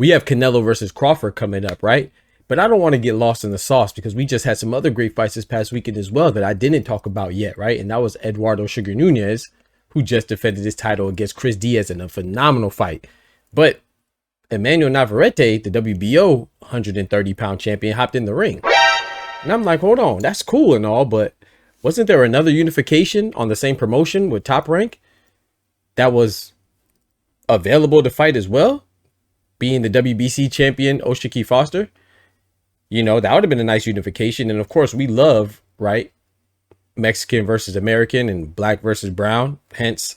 we have Canelo versus Crawford coming up, right? But I don't want to get lost in the sauce because we just had some other great fights this past weekend as well that I didn't talk about yet, right? And that was Eduardo Sugar Nunez, who just defended his title against Chris Diaz in a phenomenal fight. But Emanuel Navarrete, the WBO 130-pound champion, hopped in the ring. And I'm like, hold on, that's cool and all, but wasn't there another unification on the same promotion with Top Rank that was available to fight as well? Being the WBC champion, O'Shaquie Foster? You know, that would have been a nice unification. And of course, we love, right, Mexican versus American and black versus brown. Hence,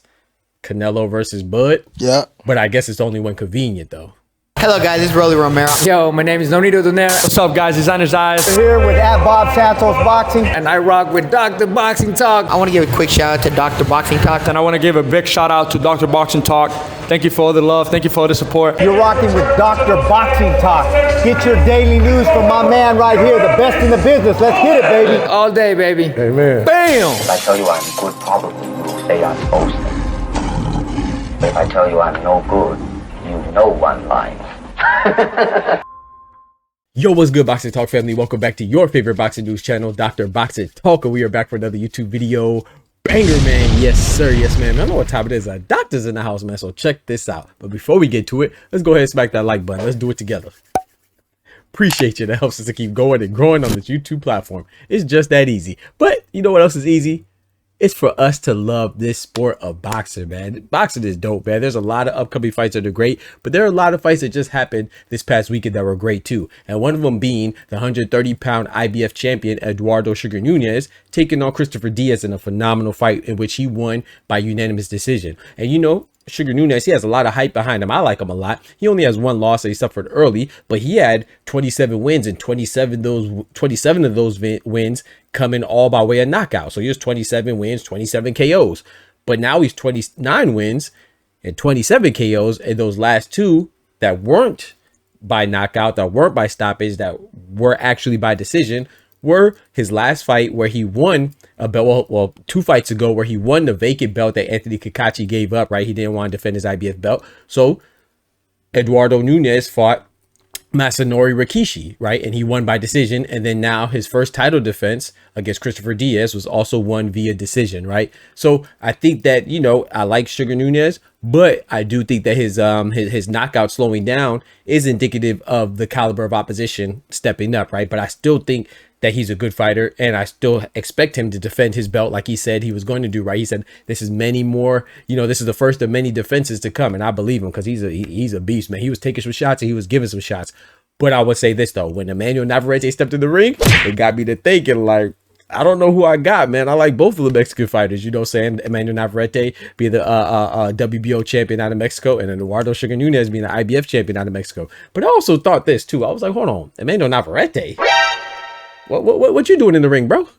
Canelo versus Bud. Yeah. But I guess it's only when convenient, though. Hello guys, this is Rolly Romero. Yo, my name is Nonito Donera. What's up guys, it's Anders Eyes. We're here with Bob Santos Boxing. And I rock with Dr. Boxing Talk. I want to give a quick shout out to Dr. Boxing Talk. And I want to give a big shout out to Dr. Boxing Talk. Thank you for all the love, thank you for all the support. You're rocking with Dr. Boxing Talk. Get your daily news from my man right here, the best in the business. Let's get it, baby. All day, baby. Amen. Bam! If I tell you I'm good, probably you'll say I'm boasting. If I tell you I'm no good, you know one line. Yo, what's good, Boxing Talk family? Welcome back to your favorite boxing news channel, Dr. Boxing Talk. And we are back for another YouTube video. Banger, man. Yes, sir. Yes, man. I don't know what time it is. Doctor's in the house, man. So check this out. But before we get to it, let's go ahead and smack that like button. Let's do it together. Appreciate you. That helps us to keep going and growing on this YouTube platform. It's just that easy. But you know what else is easy? It's for us to love this sport of boxing, man. Boxing is dope, man. There's a lot of upcoming fights that are great, but there are a lot of fights that just happened this past weekend that were great too. And one of them being the 130-pound IBF champion, Eduardo Sugar Nunez, taking on Christopher Diaz in a phenomenal fight in which he won by unanimous decision. And you know, Sugar Nunez, he has a lot of hype behind him. I like him a lot. He only has one loss that he suffered early, but he had 27 wins, and 27 of those wins coming all by way of knockout. So he was 27 wins, 27 KOs. But now he's 29 wins and 27 KOs, and those last two that weren't by knockout, that weren't by stoppage, that were actually by decision, were his last fight where he won a belt, well, 2 fights ago, where he won the vacant belt that Anthony Kakachi gave up, right? He didn't want to defend his IBF belt. So Eduardo Nunez fought Masanori Rikishi, right? And he won by decision. And then now his first title defense against Christopher Diaz was also won via decision, right? So I think that, you know, I like Sugar Nunez, but I do think that his knockout slowing down is indicative of the caliber of opposition stepping up, right? But I still think that he's a good fighter, and I still expect him to defend his belt like he said he was going to do, right? He said this is many more, you know, this is the first of many defenses to come, and I believe him because he's a beast, man. He was taking some shots and he was giving some shots. But I would say this though, when Emanuel Navarrete stepped in the ring, it got me to thinking, like, I don't know who I got, man. I like both of the Mexican fighters, you know what I'm saying? Emanuel Navarrete being the WBO champion out of Mexico, and then Eduardo Sugar Nunez being the IBF champion out of Mexico. But I also thought this too. I was like, hold on, Emanuel Navarrete, what you doing in the ring, bro?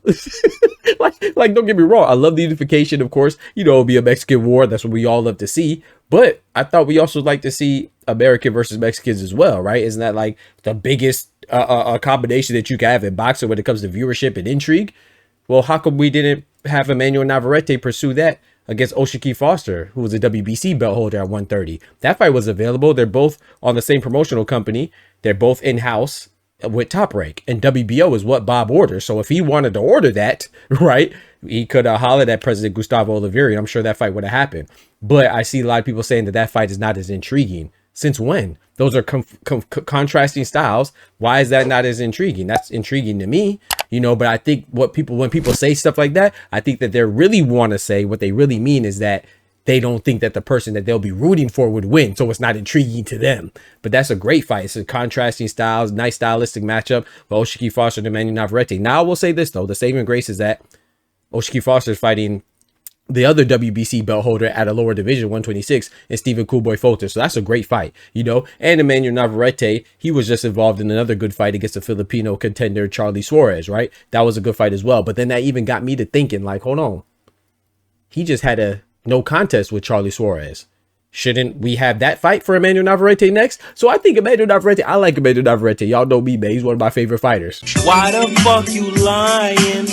like, don't get me wrong. I love the unification, of course. You know, it'll be a Mexican war. That's what we all love to see. But I thought we also like to see American versus Mexicans as well, right? Isn't that like the biggest combination that you can have in boxing when it comes to viewership and intrigue? Well, how come we didn't have Emanuel Navarrete pursue that against O'Shaquie Foster, who was a WBC belt holder at 130? That fight was available. They're both on the same promotional company. They're both in-house with Top Rank, and WBO is what Bob orders. So if he wanted to order that, right, he could have hollered at President Gustavo Oliveira. I'm sure that fight would have happened. But I see a lot of people saying that that fight is not as intriguing. Since when? Those are contrasting styles. Why is that not as intriguing? That's intriguing to me, you know. But I think when people say stuff like that, I think that they really want to say, what they really mean is that they don't think that the person that they'll be rooting for would win, so it's not intriguing to them. But that's a great fight. It's a contrasting styles, nice stylistic matchup with O'Shaquie Foster and Emanuel Navarrete. Now I will say this though, the saving grace is that O'Shaquie Foster is fighting the other WBC belt holder at a lower division, 126, and Stephen Coolboy Fulton. So that's a great fight, you know. And Emanuel Navarrete, he was just involved in another good fight against a Filipino contender, Charly Suarez, right? That was a good fight as well. But then that even got me to thinking, like, hold on, he just had a no contest with Charly Suarez. Shouldn't we have that fight for Emanuel Navarrete next? So I think Emanuel Navarrete, I like Emanuel Navarrete. Y'all know me, man. He's one of my favorite fighters. Why the fuck you lying?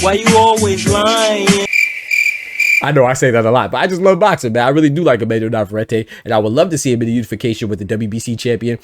Why you always lying? I know I say that a lot, but I just love boxing, man. I really do like Emanuel Navarrete, and I would love to see him in the unification with the WBC champion,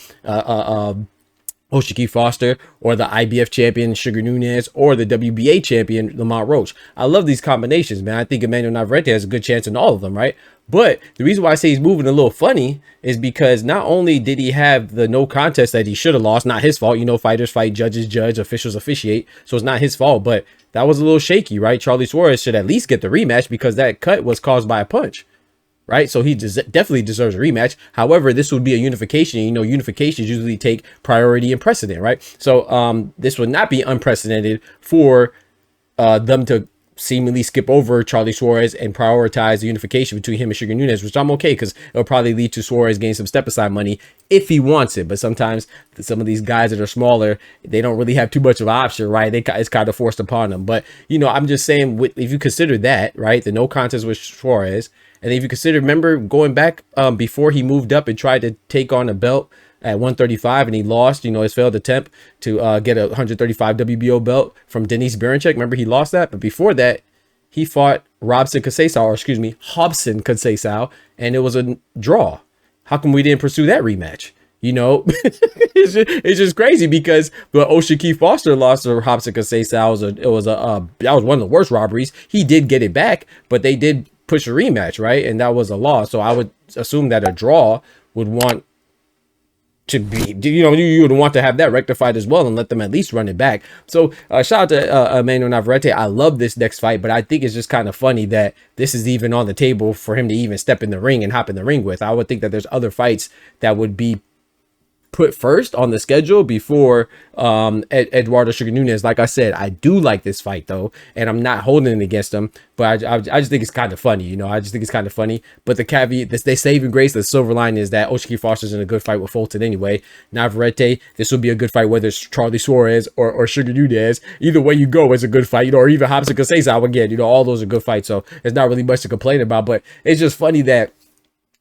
O'Shaquie Foster, or the IBF champion Sugar Nunez, or the WBA champion Lamont Roach. I love these combinations, man. I think Emanuel Navarrete has a good chance in all of them, right? But the reason why I say he's moving a little funny is because not only did he have the no contest that he should have lost, not his fault. You know, fighters fight, judges judge, officials officiate, so it's not his fault. But that was a little shaky, right? Charly Suarez should at least get the rematch because that cut was caused by a punch. Right, so he definitely deserves a rematch. However, this would be a unification. You know, unifications usually take priority and precedent, right? So this would not be unprecedented for them to seemingly skip over Charly Suarez and prioritize the unification between him and Sugar Nunez, which I'm okay, because it'll probably lead to Suarez getting some step aside money if he wants it. But sometimes some of these guys that are smaller, they don't really have too much of an option, right? It's kind of forced upon them. But you know, I'm just saying, if you consider that, right, the no contest with Suarez. And if you consider, remember going back before he moved up and tried to take on a belt at 135 and he lost, you know, his failed attempt to get a 135 WBO belt from Denise Berinchyk. Remember, he lost that. But before that, he fought Hobson Conceição, and it was a draw. How come we didn't pursue that rematch? You know, it's just crazy because the O'Shaquie Foster lost to Hobson Conceição. That was one of the worst robberies. He did get it back, but they did push a rematch, right? And that was a loss. So I would assume that a draw would want to be, you know, you would want to have that rectified as well and let them at least run it back. So shout out to Emanuel Navarrete. I love this next fight, but I think it's just kind of funny that this is even on the table for him to even step in the ring and hop in the ring with. I would think that there's other fights that would be put first on the schedule before Eduardo Sugar Nunez. Like I said, I do like this fight though, and I'm not holding it against him, but I just think it's kind of funny, you know. I just think it's kind of funny. But the caveat, they saving grace, the silver line is that O'Shaquie Foster's in a good fight with Fulton anyway. Navarrete, this will be a good fight whether it's Charly Suarez or Sugar Nunez. Either way you go, it's a good fight, you know, or even Hobson Conceição again, you know, all those are good fights. So there's not really much to complain about, but it's just funny that,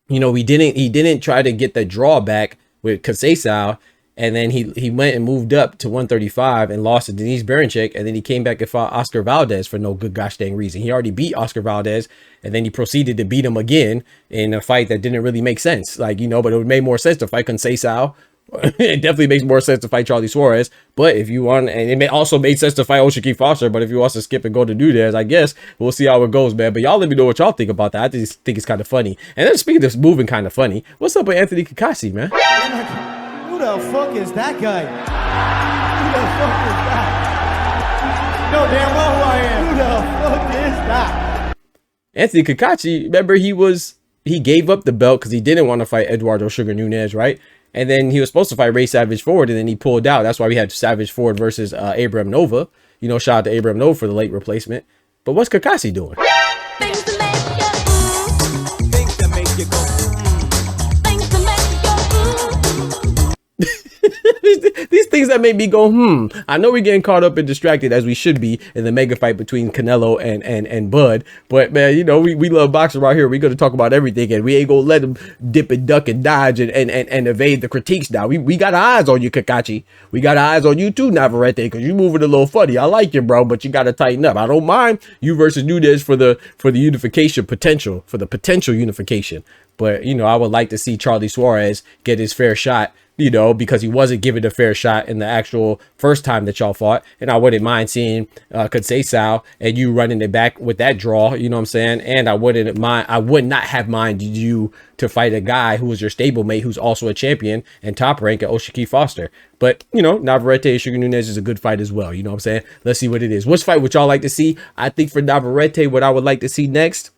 you know, he didn't try to get the draw back with Conceição, and then he went and moved up to 135 and lost to Denise Berinchyk, and then he came back and fought Oscar Valdez for no good gosh dang reason. He already beat Oscar Valdez, and then he proceeded to beat him again in a fight that didn't really make sense, like, you know. But it would make more sense to fight Conceição. It definitely makes more sense to fight Charly Suarez. But if you want, and it also made sense to fight O'Shaquie Foster, but if you want to skip and go to Nunez, I guess we'll see how it goes, man. But y'all let me know what y'all think about that. I just think it's kind of funny. And then speaking of this moving kind of funny, what's up with Anthony Kakashi, man? Who the fuck is that guy? Who the fuck is that? You know damn well who I am. Who the fuck is that? Anthony Kakashi, remember he gave up the belt because he didn't want to fight Eduardo Sugar Nunez, right? And then he was supposed to fight Ray Savage Ford, and then he pulled out. That's why we had Savage Ford versus Abraham Nova. You know, shout out to Abraham Nova for the late replacement. But what's Kakashi doing? Things to make you things to make you go things to make you go These things that make me go, I know we're getting caught up and distracted as we should be in the mega fight between Canelo and Bud. But man, you know, we love boxing right here. We're going to talk about everything, and we ain't going to let them dip and duck and dodge and evade the critiques now. We got eyes on you, Kakashi. We got eyes on you too, Navarrete, because you moving a little funny. I like you, bro, but you got to tighten up. I don't mind you versus Nunez for the unification potential, for the potential unification. But, you know, I would like to see Charly Suarez get his fair shot, you know, because he wasn't given a fair shot in the actual first time that y'all fought. And I wouldn't mind seeing Conceição and you running it back with that draw, you know what I'm saying? And I would not have minded you to fight a guy who was your stablemate, who's also a champion and top rank at O'Shaquie Foster. But, you know, Navarrete and Sugar Nunez is a good fight as well. You know what I'm saying? Let's see what it is. Which fight would y'all like to see? I think for Navarrete, what I would like to see next,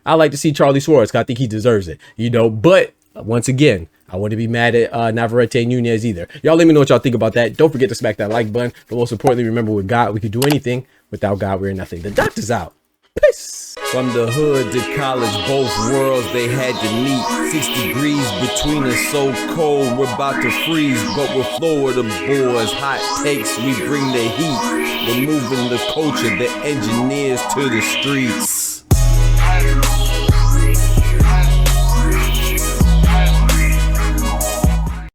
I like to see Charly Suarez, because I think he deserves it, you know. But once again, I wouldn't be mad at Navarrete and Nunez either. Y'all let me know what y'all think about that. Don't forget to smack that like button. But most importantly, remember, with God, we could do anything. Without God, we're nothing. The doctor's out. Peace. From the hood to college, both worlds they had to meet. 6 degrees between us, so cold we're about to freeze. But we're Florida boys, hot takes, we bring the heat. We're moving the culture, the engineers to the streets.